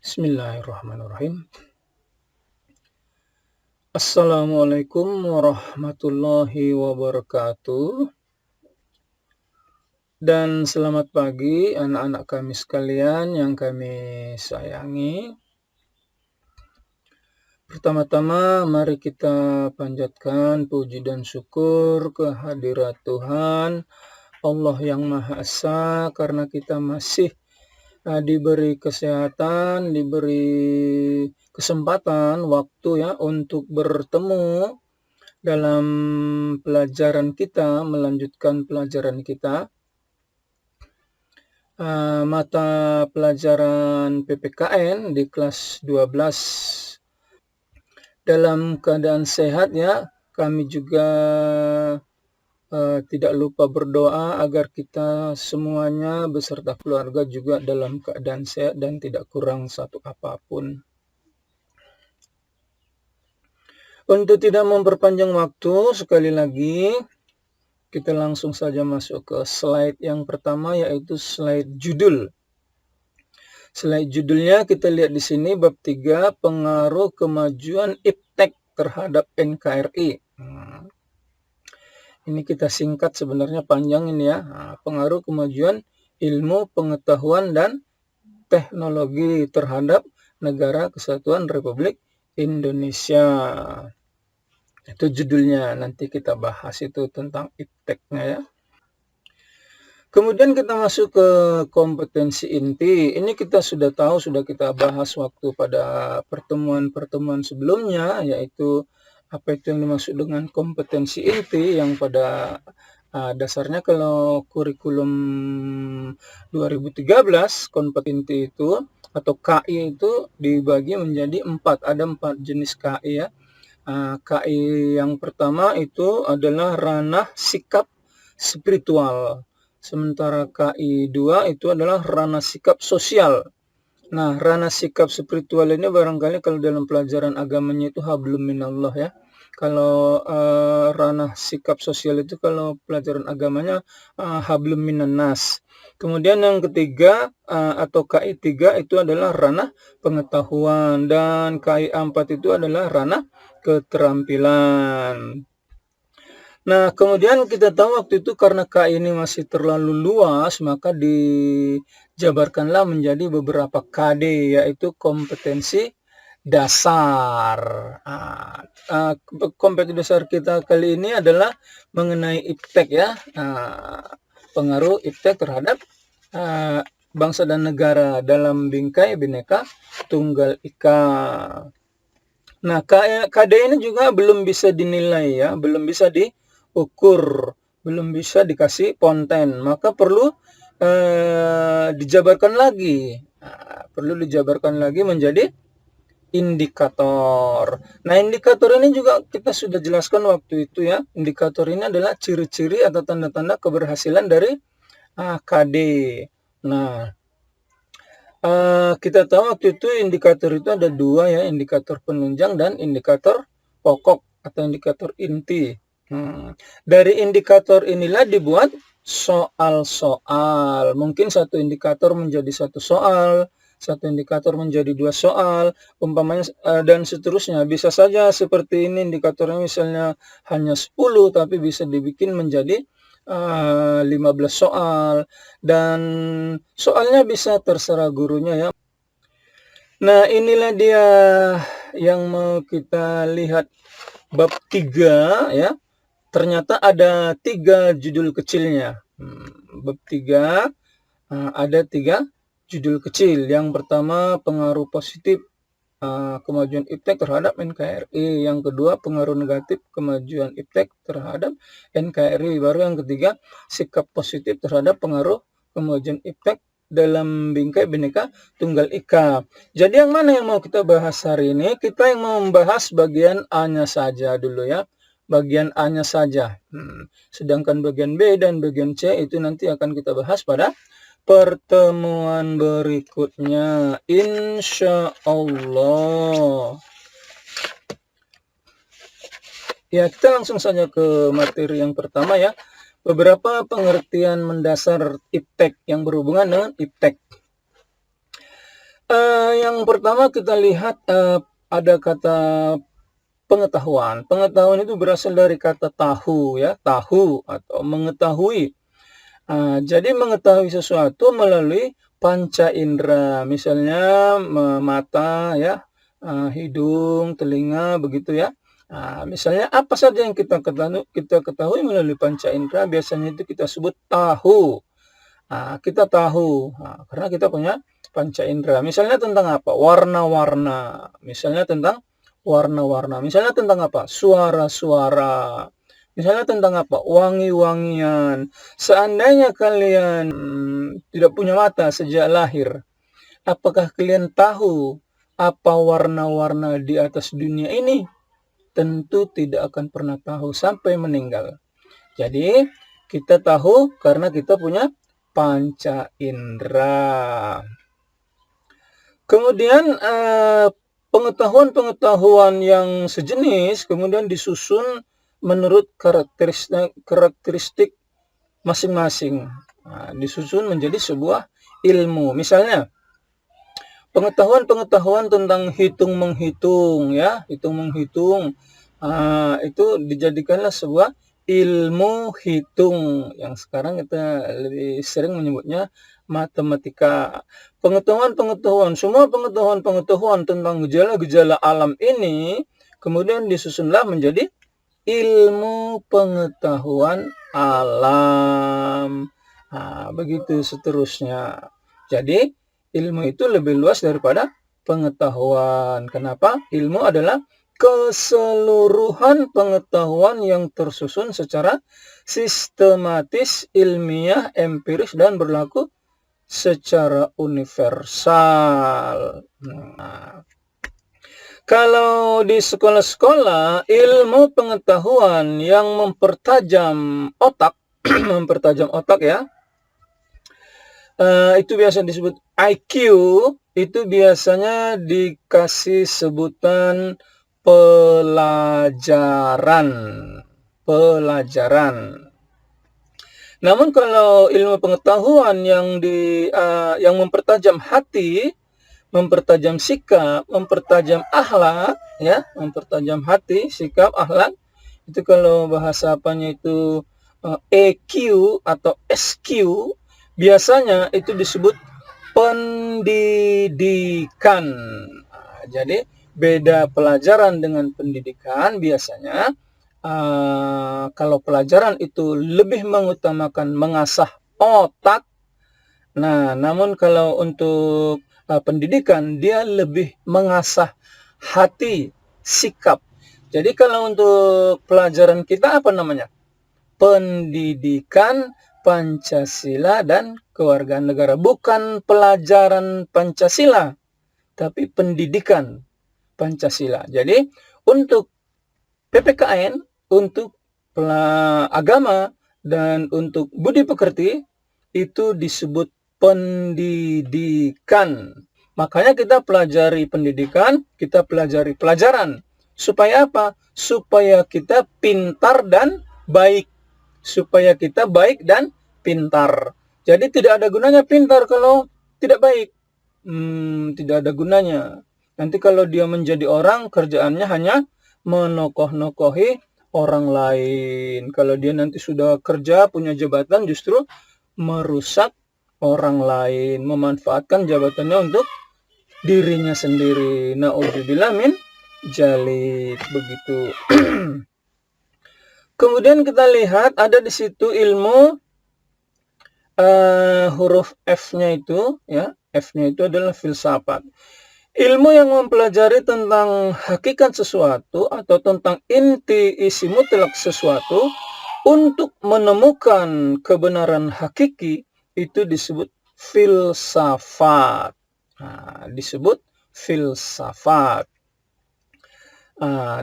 Bismillahirrahmanirrahim. Assalamualaikum warahmatullahi wabarakatuh. Dan selamat pagi anak-anak kami sekalian yang kami sayangi. Pertama-tama mari kita panjatkan puji dan syukur kehadirat Tuhan Allah yang Maha Esa karena kita masih diberi kesehatan, diberi kesempatan waktu ya untuk bertemu dalam pelajaran kita, melanjutkan pelajaran kita. Mata pelajaran PPKN di kelas 12. Dalam keadaan sehat ya, kami juga tidak lupa berdoa agar kita semuanya beserta keluarga juga dalam keadaan sehat dan tidak kurang satu apapun. Untuk tidak memperpanjang waktu, sekali lagi kita langsung saja masuk ke slide yang pertama, yaitu slide judul. Slide judulnya kita lihat di sini bab 3, pengaruh kemajuan iptek terhadap NKRI. Ini kita singkat, sebenarnya panjang ini ya. Pengaruh kemajuan ilmu, pengetahuan, dan teknologi terhadap Negara Kesatuan Republik Indonesia. Itu judulnya, nanti kita bahas itu tentang ipteknya ya. Kemudian kita masuk ke kompetensi inti. Ini kita sudah tahu, sudah kita bahas waktu pada pertemuan-pertemuan sebelumnya, yaitu apa itu yang dimaksud dengan kompetensi inti, yang pada dasarnya kalau kurikulum 2013 kompetensi itu atau KI itu dibagi menjadi 4. Ada 4 jenis KI ya. KI yang pertama itu adalah ranah sikap spiritual. Sementara KI 2 itu adalah ranah sikap sosial. Nah, ranah sikap spiritual ini barangkali kalau dalam pelajaran agamanya itu hablum minallah ya. Kalau ranah sikap sosial itu kalau pelajaran agamanya hablum minannas. Kemudian yang ketiga atau KI 3 itu adalah ranah pengetahuan, dan KI 4 itu adalah ranah keterampilan. Nah, kemudian kita tahu waktu itu karena KI ini masih terlalu luas, maka dijabarkanlah menjadi beberapa KD, yaitu kompetensi dasar. Kompetensi dasar kita kali ini adalah mengenai iptek ya, pengaruh iptek terhadap bangsa dan negara dalam bingkai Bhinneka Tunggal Ika. Nah, KD ini juga belum bisa dinilai ya, belum bisa diukur, belum bisa dikasih konten, maka perlu dijabarkan lagi. Perlu dijabarkan lagi menjadi indikator. Nah, indikator ini juga kita sudah jelaskan waktu itu ya. Indikator ini adalah ciri-ciri atau tanda-tanda keberhasilan dari KD. Nah, kita tahu waktu itu indikator itu ada 2 ya, indikator penunjang dan indikator pokok atau indikator inti. Dari indikator inilah dibuat soal-soal. Mungkin satu indikator menjadi satu soal, satu indikator menjadi 2 soal, umpamanya dan seterusnya. Bisa saja seperti ini, indikatornya misalnya hanya 10 tapi bisa dibikin menjadi 15 soal, dan soalnya bisa terserah gurunya ya. Nah, inilah dia yang mau kita lihat bab 3 ya. Ternyata ada 3 judul kecilnya. Bab 3 ada 3 judul kecil. Yang pertama, pengaruh positif kemajuan iptek terhadap NKRI. Yang kedua, pengaruh negatif kemajuan iptek terhadap NKRI. Baru yang ketiga, sikap positif terhadap pengaruh kemajuan iptek dalam bingkai Bhinneka Tunggal Ika. Jadi yang mana yang mau kita bahas hari ini? Kita yang mau membahas bagian A-nya saja dulu ya. Bagian A-nya saja. Sedangkan bagian B dan bagian C itu nanti akan kita bahas pada pertemuan berikutnya, insya Allah. Ya, kita langsung saja ke materi yang pertama ya. Beberapa pengertian mendasar iptek yang berhubungan dengan iptek. Yang pertama kita lihat ada kata pengetahuan. Pengetahuan itu berasal dari kata tahu ya, tahu atau mengetahui. Jadi mengetahui sesuatu melalui panca indera, misalnya mata ya, hidung, telinga, begitu ya. Misalnya apa saja yang kita ketahui melalui panca indera, biasanya itu kita sebut tahu. Kita tahu, karena kita punya panca indera. Misalnya tentang apa? Warna-warna. Misalnya tentang warna-warna. Misalnya tentang apa? Suara-suara. Misalnya tentang apa? Wangi-wangian. Seandainya kalian tidak punya mata sejak lahir, apakah kalian tahu apa warna-warna di atas dunia ini? Tentu tidak akan pernah tahu sampai meninggal. Jadi, kita tahu karena kita punya panca indera. Kemudian pengetahuan-pengetahuan yang sejenis kemudian disusun menurut karakteristik masing-masing. Disusun menjadi sebuah ilmu. Misalnya, pengetahuan-pengetahuan tentang hitung-menghitung ya, hitung-menghitung. Itu dijadikanlah sebuah ilmu hitung yang sekarang kita lebih sering menyebutnya matematika. Pengetahuan-pengetahuan, semua pengetahuan-pengetahuan tentang gejala-gejala alam ini kemudian disusunlah menjadi ilmu pengetahuan alam. Begitu seterusnya. Jadi ilmu itu lebih luas daripada pengetahuan. Kenapa? Ilmu adalah keseluruhan pengetahuan yang tersusun secara sistematis, ilmiah, empiris, dan berlaku secara universal. Kalau di sekolah-sekolah, ilmu pengetahuan yang mempertajam otak, mempertajam otak ya, itu biasa disebut IQ, itu biasanya dikasih sebutan pelajaran. Namun kalau ilmu pengetahuan yang mempertajam hati, mempertajam sikap, mempertajam akhlak, ya, mempertajam hati, sikap, akhlak, itu kalau bahasa apanya itu EQ atau SQ, biasanya itu disebut pendidikan. Jadi beda pelajaran dengan pendidikan. Biasanya kalau pelajaran itu lebih mengutamakan mengasah otak. Namun kalau untuk pendidikan dia lebih mengasah hati, sikap. Jadi kalau untuk pelajaran kita apa namanya? Pendidikan Pancasila dan Kewarganegaraan. Bukan pelajaran Pancasila, tapi pendidikan Pancasila. Jadi untuk PPKN, untuk agama, dan untuk budi pekerti itu disebut pendidikan. Makanya kita pelajari pendidikan, kita pelajari pelajaran. Supaya apa? Supaya kita pintar dan baik. Supaya kita baik dan pintar. Jadi tidak ada gunanya pintar kalau tidak baik. Tidak ada gunanya. Nanti kalau dia menjadi orang, kerjaannya hanya menokoh-nokohi orang lain. Kalau dia nanti sudah kerja, punya jabatan, justru merusak orang lain, memanfaatkan jabatannya untuk dirinya sendiri. Na'udzubillah min dzalik, begitu. Kemudian kita lihat ada di situ ilmu huruf F-nya itu, ya, F-nya itu adalah filsafat. Ilmu yang mempelajari tentang hakikat sesuatu atau tentang inti isi mutlak sesuatu untuk menemukan kebenaran hakiki itu disebut filsafat. Disebut filsafat.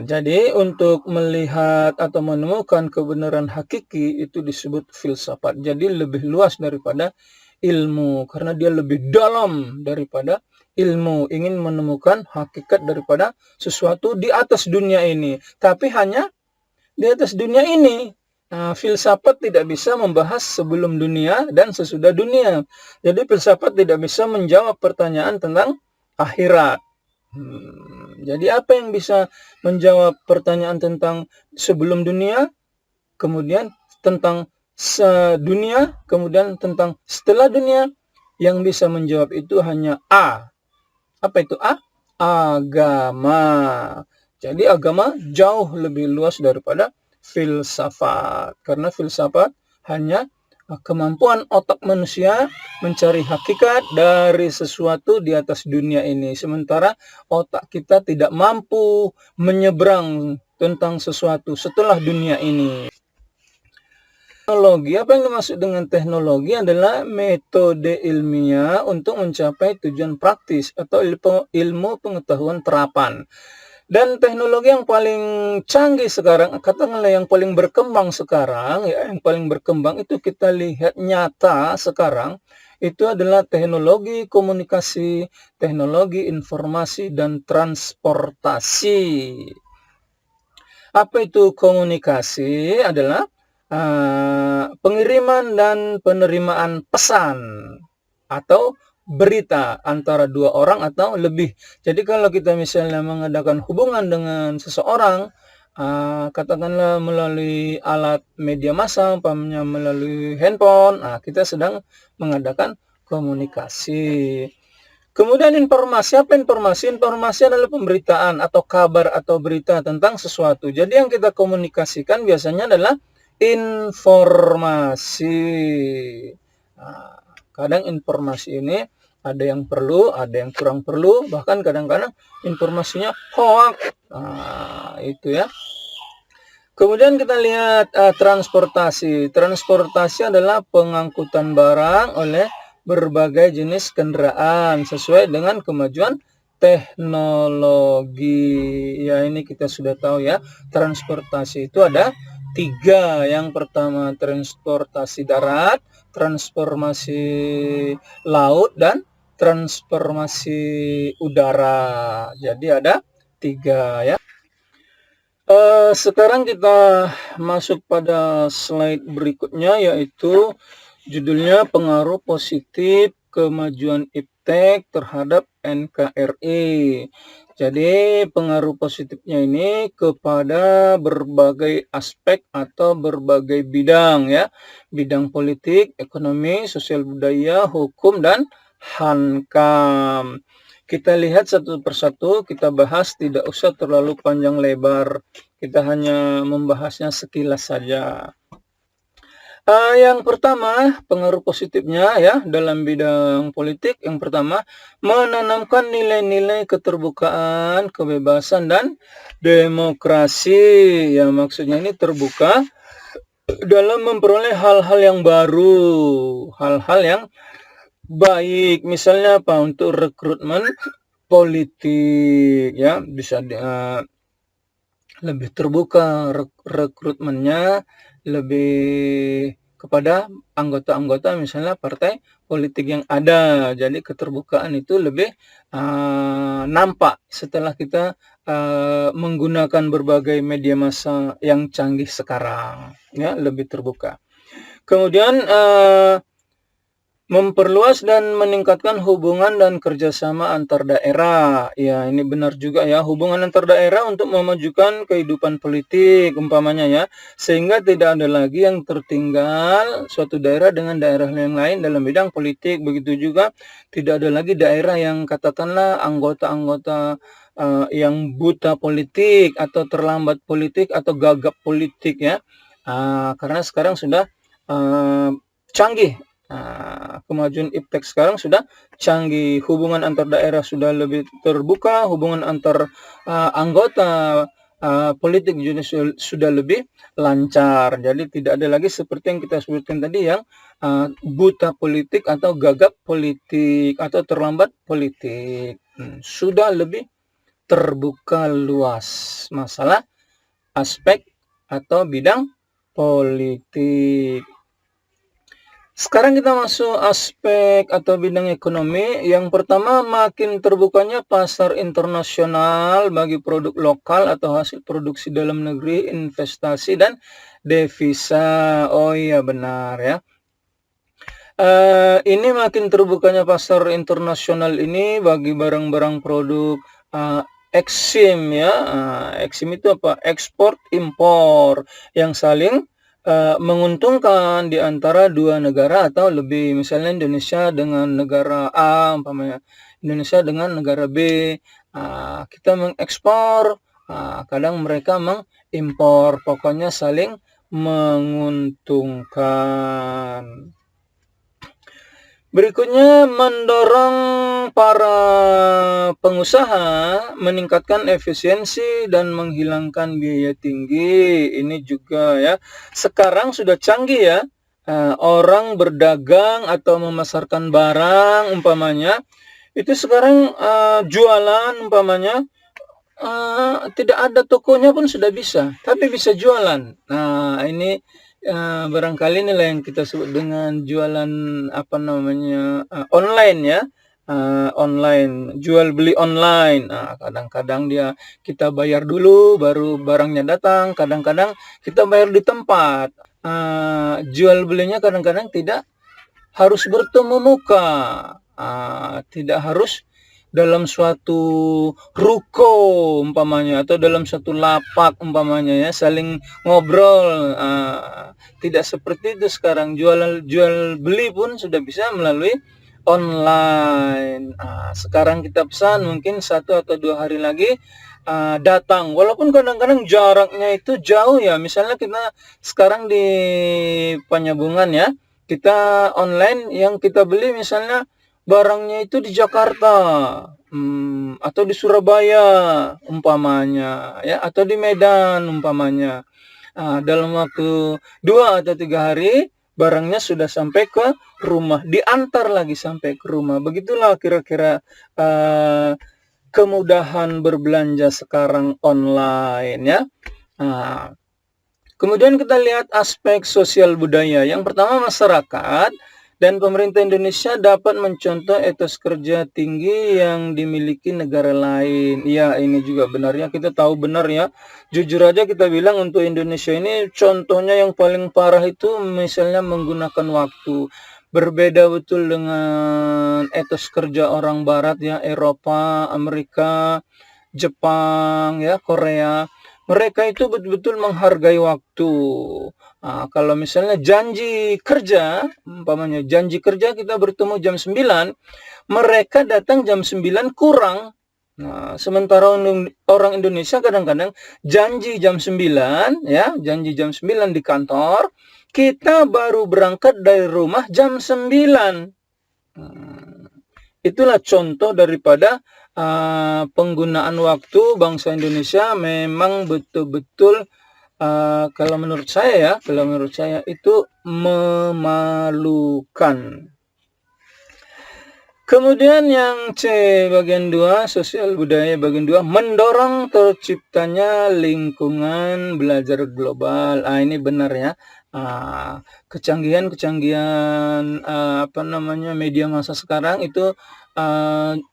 Jadi untuk melihat atau menemukan kebenaran hakiki itu disebut filsafat. Jadi lebih luas daripada ilmu karena dia lebih dalam daripada ilmu, ingin menemukan hakikat daripada sesuatu di atas dunia ini, tapi hanya di atas dunia ini. Filsafat tidak bisa membahas sebelum dunia dan sesudah dunia. Jadi filsafat tidak bisa menjawab pertanyaan tentang akhirat. Jadi apa yang bisa menjawab pertanyaan tentang sebelum dunia, kemudian tentang dunia, kemudian tentang setelah dunia? Yang bisa menjawab itu hanya A. Apa itu A? Agama. Jadi agama jauh lebih luas daripada filsafat. Karena filsafat hanya kemampuan otak manusia mencari hakikat dari sesuatu di atas dunia ini. Sementara otak kita tidak mampu menyeberang tentang sesuatu setelah dunia ini. Teknologi, apa yang dimaksud dengan teknologi adalah metode ilmiah untuk mencapai tujuan praktis atau ilmu pengetahuan terapan. Dan teknologi yang paling canggih sekarang, katakanlah yang paling berkembang sekarang, ya, yang paling berkembang itu kita lihat nyata sekarang, itu adalah teknologi komunikasi, teknologi informasi, dan transportasi. Apa itu komunikasi? Adalah pengiriman dan penerimaan pesan atau berita antara dua orang atau lebih. Jadi kalau kita misalnya mengadakan hubungan dengan seseorang, katakanlah melalui alat media massa, umpamanya melalui handphone, kita sedang mengadakan komunikasi. Kemudian informasi, apa informasi? Informasi adalah pemberitaan atau kabar atau berita tentang sesuatu. Jadi yang kita komunikasikan biasanya adalah informasi. Kadang informasi ini ada yang perlu, ada yang kurang perlu, bahkan kadang-kadang informasinya hoax. Itu ya. Kemudian kita lihat transportasi. Transportasi adalah pengangkutan barang oleh berbagai jenis kendaraan sesuai dengan kemajuan teknologi. Ya, ini kita sudah tahu ya, transportasi itu ada 3. Yang pertama transportasi darat, transformasi laut, dan transformasi udara. Jadi ada 3 ya. Sekarang kita masuk pada slide berikutnya, yaitu judulnya pengaruh positif kemajuan iptek terhadap NKRI. Jadi pengaruh positifnya ini kepada berbagai aspek atau berbagai bidang ya. Bidang politik, ekonomi, sosial budaya, hukum, dan hankam. Kita lihat satu persatu, kita bahas, tidak usah terlalu panjang lebar. Kita hanya membahasnya sekilas saja. Yang pertama, pengaruh positifnya ya dalam bidang politik, yang pertama, menanamkan nilai-nilai keterbukaan, kebebasan, dan demokrasi. Ya, maksudnya ini terbuka dalam memperoleh hal-hal yang baru, hal-hal yang baik. Misalnya apa? Untuk rekrutmen politik ya, bisa lebih terbuka rekrutmennya, lebih kepada anggota-anggota misalnya partai politik yang ada. Jadi keterbukaan itu lebih nampak setelah kita menggunakan berbagai media massa yang canggih sekarang ya, lebih terbuka. Kemudian memperluas dan meningkatkan hubungan dan kerjasama antar daerah. Ya, ini benar juga ya, hubungan antar daerah untuk memajukan kehidupan politik umpamanya ya, sehingga tidak ada lagi yang tertinggal suatu daerah dengan daerah yang lain dalam bidang politik. Begitu juga tidak ada lagi daerah yang katakanlah anggota-anggota yang buta politik atau terlambat politik atau gagap politik ya, karena sekarang sudah canggih. Kemajuan iptek sekarang sudah canggih, hubungan antar daerah sudah lebih terbuka, hubungan antar anggota politik juga sudah lebih lancar. Jadi tidak ada lagi seperti yang kita sebutkan tadi yang buta politik atau gagap politik atau terlambat politik. Sudah lebih terbuka luas masalah aspek atau bidang politik. Sekarang kita masuk aspek atau bidang ekonomi. Yang pertama, makin terbukanya pasar internasional bagi produk lokal atau hasil produksi dalam negeri, investasi, dan devisa. Oh iya, benar ya. Ini makin terbukanya pasar internasional ini bagi barang-barang produk, eksim ya, eksim itu apa? Ekspor impor yang saling, menguntungkan di antara dua negara atau lebih. Misalnya Indonesia dengan negara A umpamanya, Indonesia dengan negara B, kita mengekspor, kadang mereka mengimpor, pokoknya saling menguntungkan. Berikutnya, mendorong para pengusaha meningkatkan efisiensi dan menghilangkan biaya tinggi. Ini juga ya, sekarang sudah canggih ya, orang berdagang atau memasarkan barang umpamanya, itu sekarang jualan umpamanya, tidak ada tokonya pun sudah bisa, tapi bisa jualan. Nah, ini barangkali inilah yang kita sebut dengan jualan apa namanya, online ya, online, jual beli online. Nah, kadang-kadang kita bayar dulu baru barangnya datang, kadang-kadang kita bayar di tempat. Jual belinya kadang-kadang tidak harus bertemu muka, tidak harus dalam suatu ruko umpamanya atau dalam suatu lapak umpamanya ya, saling ngobrol. Tidak seperti itu sekarang, jual beli pun sudah bisa melalui online. Sekarang kita pesan mungkin 1 atau 2 hari lagi datang, walaupun kadang-kadang jaraknya itu jauh ya. Misalnya kita sekarang di Penyambungan ya, kita online yang kita beli misalnya barangnya itu di Jakarta, atau di Surabaya umpamanya ya, atau di Medan umpamanya. Dalam waktu 2 atau 3 hari barangnya sudah sampai ke rumah, diantar lagi sampai ke rumah. Begitulah kira-kira kemudahan berbelanja sekarang online ya. Kemudian kita lihat aspek sosial budaya. Yang pertama, masyarakat dan pemerintah Indonesia dapat mencontoh etos kerja tinggi yang dimiliki negara lain. Ya, ini juga benar ya, kita tahu benar ya. Jujur aja kita bilang untuk Indonesia ini contohnya yang paling parah itu misalnya menggunakan waktu. Berbeda betul dengan etos kerja orang barat ya, Eropa, Amerika, Jepang ya, Korea. Mereka itu betul-betul menghargai waktu. Kalau misalnya janji kerja, umpamanya janji kerja kita bertemu jam 9, mereka datang jam 9 kurang. Sementara orang Indonesia kadang-kadang janji jam 9 ya, janji jam 9 di kantor, kita baru berangkat dari rumah jam 9. Itulah contoh daripada penggunaan waktu bangsa Indonesia memang betul-betul kalau menurut saya itu memalukan. Kemudian yang C bagian 2, sosial budaya bagian 2, mendorong terciptanya lingkungan belajar global. Ini benar ya. Kecanggihan media massa sekarang itu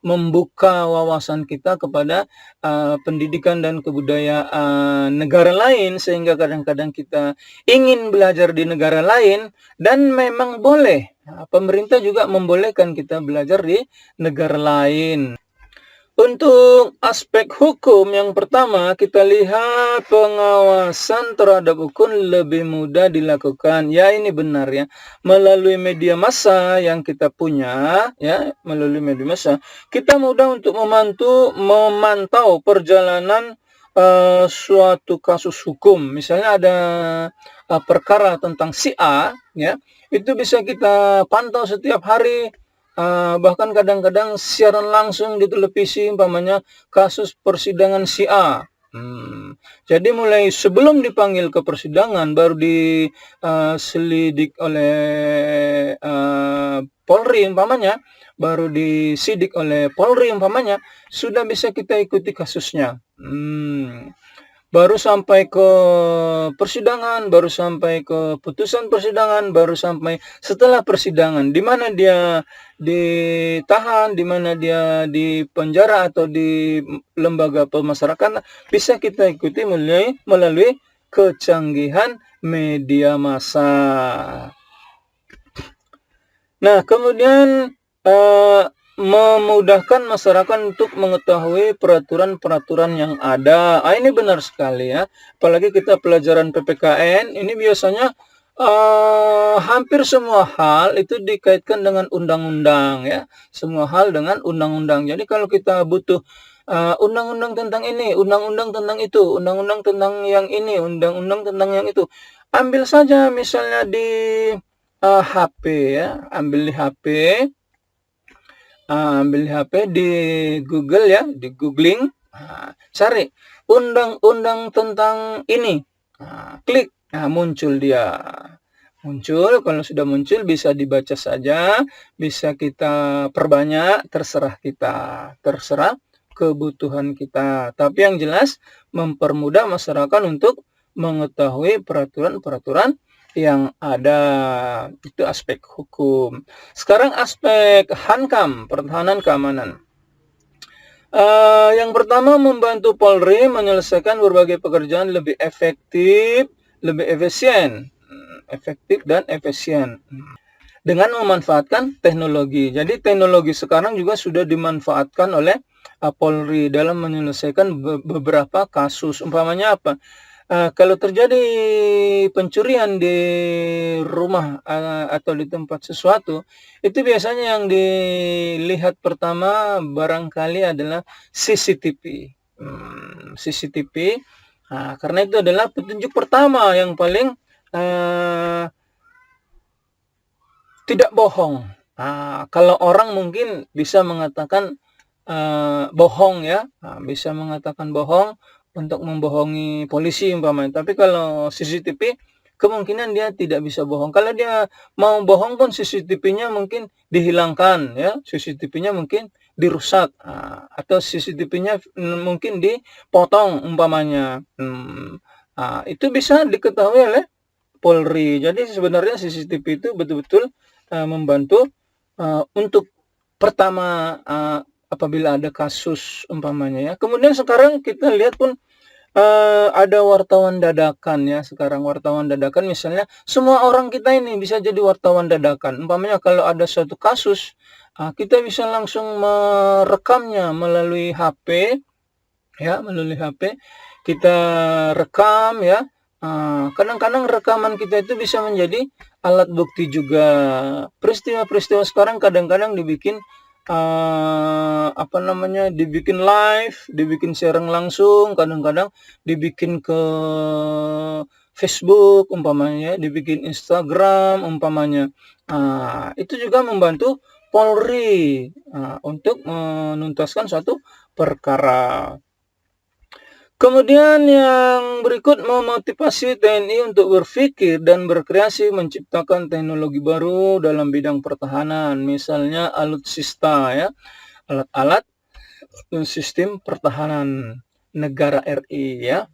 membuka wawasan kita kepada pendidikan dan kebudayaan negara lain, sehingga kadang-kadang kita ingin belajar di negara lain, dan memang boleh. Pemerintah juga membolehkan kita belajar di negara lain. Untuk aspek hukum, yang pertama kita lihat pengawasan terhadap hukum lebih mudah dilakukan. Ya, ini benar ya. Melalui media massa yang kita punya ya, melalui media massa kita mudah untuk memantau perjalanan suatu kasus hukum. Misalnya ada perkara tentang si A ya, itu bisa kita pantau setiap hari. Bahkan kadang-kadang siaran langsung di televisi umpamanya kasus persidangan si A. Jadi mulai sebelum dipanggil ke persidangan baru diselidik oleh Polri umpamanya, baru disidik oleh Polri umpamanya, sudah bisa kita ikuti kasusnya. Baru sampai ke persidangan, baru sampai ke putusan persidangan, baru sampai setelah persidangan, di mana dia ditahan, di mana dia di penjara atau di lembaga pemasyarakatan, bisa kita ikuti melalui kecanggihan media massa. Nah, kemudian memudahkan masyarakat untuk mengetahui peraturan-peraturan yang ada. Ini benar sekali ya. Apalagi kita pelajaran PPKN, ini biasanya hampir semua hal itu dikaitkan dengan undang-undang ya. Semua hal dengan undang-undang. Jadi kalau kita butuh undang-undang tentang ini, undang-undang tentang itu, undang-undang tentang yang ini, undang-undang tentang yang itu, ambil saja misalnya di HP ya, ambil di HP, di Google ya, di googling, cari undang-undang tentang ini, klik, muncul dia. Muncul, kalau sudah muncul bisa dibaca saja, bisa kita perbanyak, terserah kita, terserah kebutuhan kita. Tapi yang jelas mempermudah masyarakat untuk mengetahui peraturan-peraturan yang ada. Itu aspek hukum. Sekarang aspek Hankam, pertahanan keamanan. Yang pertama, membantu Polri menyelesaikan berbagai pekerjaan lebih efektif, lebih efisien. Efektif dan efisien. Dengan memanfaatkan teknologi. Jadi teknologi sekarang juga sudah dimanfaatkan oleh Polri dalam menyelesaikan beberapa kasus. Umpamanya apa? Kalau terjadi pencurian di rumah atau di tempat sesuatu, itu biasanya yang dilihat pertama barangkali adalah CCTV. CCTV, karena itu adalah petunjuk pertama yang paling tidak bohong. Kalau orang mungkin bisa mengatakan bohong ya, bisa mengatakan bohong untuk membohongi polisi umpamanya. Tapi kalau CCTV kemungkinan dia tidak bisa bohong. Kalau dia mau bohong pun CCTV-nya mungkin dihilangkan ya, CCTV-nya mungkin dirusak atau CCTV-nya mungkin dipotong umpamanya. Itu bisa diketahui oleh Polri. Jadi sebenarnya CCTV itu betul-betul membantu untuk pertama apabila ada kasus umpamanya ya. Kemudian sekarang kita lihat pun ada wartawan dadakan ya. Sekarang wartawan dadakan misalnya semua orang kita ini bisa jadi wartawan dadakan. Umpamanya kalau ada suatu kasus, kita bisa langsung merekamnya melalui HP ya, melalui HP kita rekam ya. Kadang-kadang rekaman kita itu bisa menjadi alat bukti juga. Peristiwa-peristiwa sekarang kadang-kadang dibikin dibikin live, dibikin siaran langsung, kadang-kadang dibikin ke Facebook umpamanya, dibikin Instagram umpamanya. Itu juga membantu Polri untuk menuntaskan suatu perkara. Kemudian yang berikut, memotivasi TNI untuk berpikir dan berkreasi menciptakan teknologi baru dalam bidang pertahanan. Misalnya alutsista ya, alat-alat sistem pertahanan negara RI ya.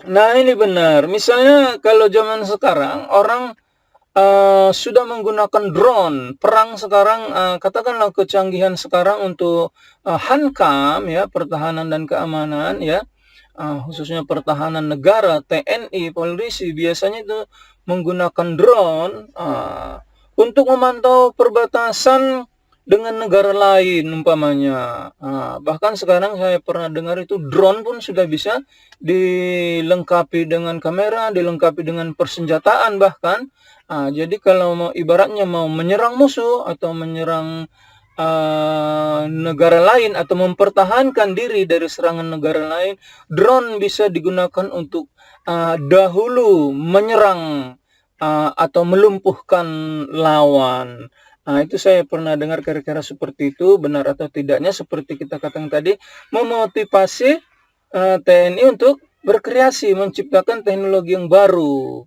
Nah ini benar, misalnya kalau zaman sekarang orang sudah menggunakan drone, perang sekarang, katakanlah kecanggihan sekarang untuk Hankam ya, pertahanan dan keamanan ya, khususnya pertahanan negara, TNI, polisi biasanya itu menggunakan drone untuk memantau perbatasan dengan negara lain umpamanya. Bahkan sekarang saya pernah dengar itu drone pun sudah bisa dilengkapi dengan kamera, dilengkapi dengan persenjataan bahkan. Jadi kalau mau ibaratnya mau menyerang musuh atau menyerang negara lain atau mempertahankan diri dari serangan negara lain, drone bisa digunakan untuk dahulu menyerang atau melumpuhkan lawan. Itu saya pernah dengar kira-kira seperti itu, benar atau tidaknya seperti kita katakan tadi, memotivasi TNI untuk berkreasi, menciptakan teknologi yang baru.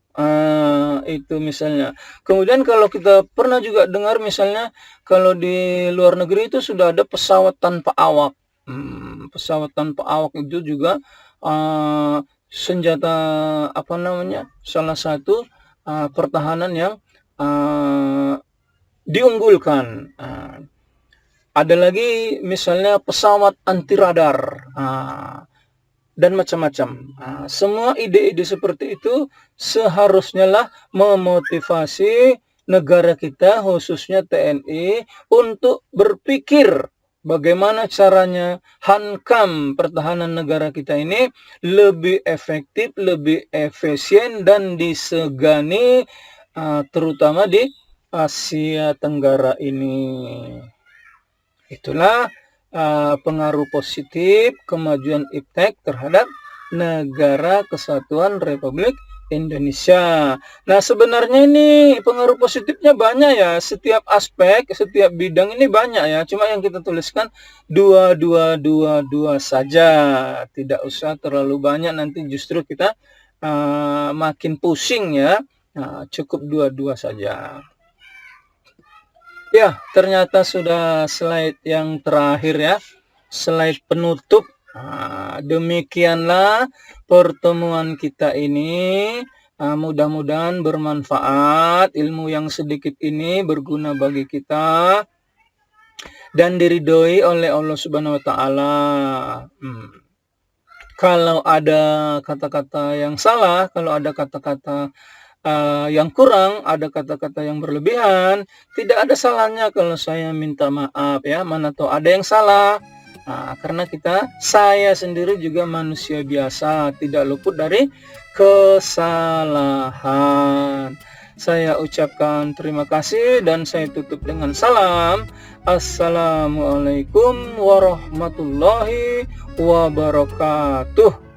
Itu misalnya. Kemudian kalau kita pernah juga dengar misalnya kalau di luar negeri itu sudah ada pesawat tanpa awak. Pesawat tanpa awak itu juga senjata salah satu pertahanan yang diunggulkan. Ada lagi misalnya pesawat anti radar dan macam-macam. Semua ide-ide seperti itu seharusnya lah memotivasi negara kita, khususnya TNI, untuk berpikir bagaimana caranya hankam pertahanan negara kita ini lebih efektif, lebih efisien, dan disegani, terutama di Asia Tenggara ini. Itulah pengaruh positif kemajuan iptek terhadap Negara Kesatuan Republik Indonesia. Nah, sebenarnya ini pengaruh positifnya banyak ya, setiap aspek, setiap bidang ini banyak ya. Cuma yang kita tuliskan 2 saja. Tidak usah terlalu banyak, nanti justru kita makin pusing ya. Nah, cukup 2 saja. Ya, ternyata sudah slide yang terakhir ya, slide penutup. Demikianlah pertemuan kita ini. Mudah-mudahan bermanfaat, ilmu yang sedikit ini berguna bagi kita dan diridhoi oleh Allah Subhanahu wa taala. Kalau ada kata-kata yang salah, kalau ada kata-kata yang kurang, ada kata-kata yang berlebihan, tidak ada salahnya kalau saya minta maaf ya. Mana tahu ada yang salah. Karena saya sendiri juga manusia biasa, tidak luput dari kesalahan. Saya ucapkan terima kasih dan saya tutup dengan salam. Assalamualaikum warahmatullahi wabarakatuh.